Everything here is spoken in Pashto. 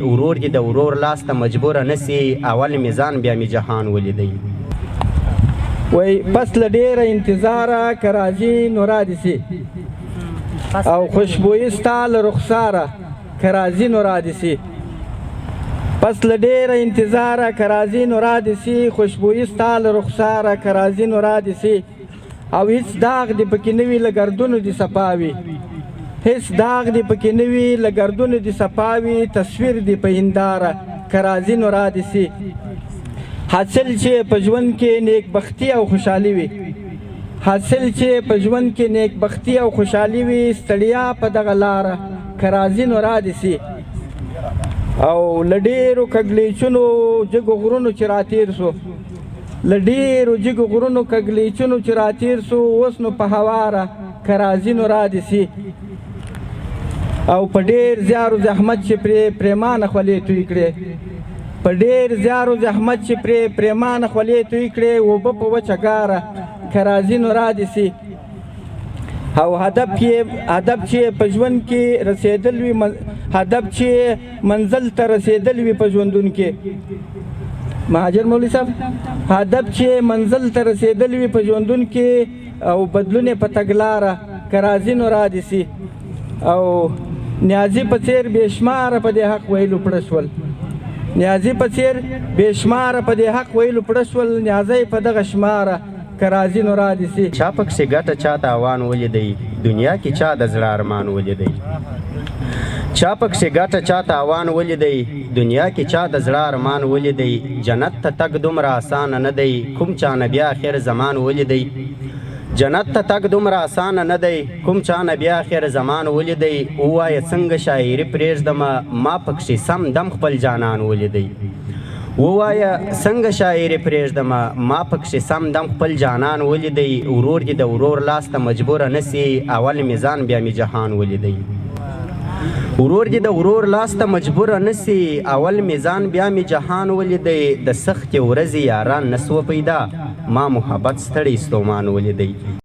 ورور دې د ورور لاس ته مجبوره نسی اول میزان بیا می جهان ولیدی وای پس له ډیره انتظاره که راځي نو رادې سي او خوشبویي ستا له رخساره که راځي نو رادې سي پس له ډیره انتظاره که راځي نو رادې سي خوشبویي ستا له رخساره که راځي نو رادې سي او هیڅ داغ دې پکې نه وي له ګردونو دې صفا وي هیڅ داغ دې پکې نه وي له ګردونو دې صفا وي تصویر دې په هنداره که راځي نو رادې سي حاصل چې په ژوند کې نیکبختي او خوشحالي وي حاصل چې په ژوند کې نیکبختي او خوشحالي وي ستړیا په دغه لاره که راځي نو رادې سي او له ډېرو کږلېچونو جګو غرونو چې راتېر سو له ډېرو جګو غرونو کږلېچونو چې راتېر سو اوس نو په هواره که راځي نو رادې سي او په ډېر زیار و زحمت چې پرې پرېمانه خولې توی کړې په ډېر زیار و زحمت چې پرې پرېمانه خولې توی کړې اوبه په وچه ګاره که راځي نو رادې سي او هدف چې په ژوند کې رسېدل وي هدف چې منزل ته رسېدل وي په ژوندون کې مهاجر مولوي صاحب هدف چې منزل ته رسېدل وي په ژوندون کې او بدلون یې په تګلاره که راځي نو رادې سي او نیازي په څېر بېشماره په دې حق ویلو پړه شول نیازي په څېر بېشماره په دې حق ویلو پړه شول نیازی په دغه شماره که راځي نو رادې سي چا پکښې ګټه چا تاوان ولیدی دنیا کې چا د زړه ارمان ولیدی چا پکښې ګټه چا تاوان ولیدی دنیا کې چا د زړه ارمان ولیدی جنت ته تګ دومره اسانه نه دی کوم چا نه بیا آخر زمان ولیدی جنت ته تګ دومره اسانه نه دی کوم چا نه بیا آخر زمان ولیدی ووایه څنګه شاعري پرېږدمه ما پکښې سم دم خپل جانان ولیدی ووایه څنګه شاعري پرېږدمه ما پکښې سم دم خپل جانان ولیدی ورور دې د ورور لاس ته مجبوره نسی اول میزان بیا می جهان ولیدی ورور دې د ورور لاس ته مجبوره نسی اول میزان بیا می جهان ولیدی د سختې ورځې یاران نسوه پیدا ما محبت ستړی ستومان ولیدی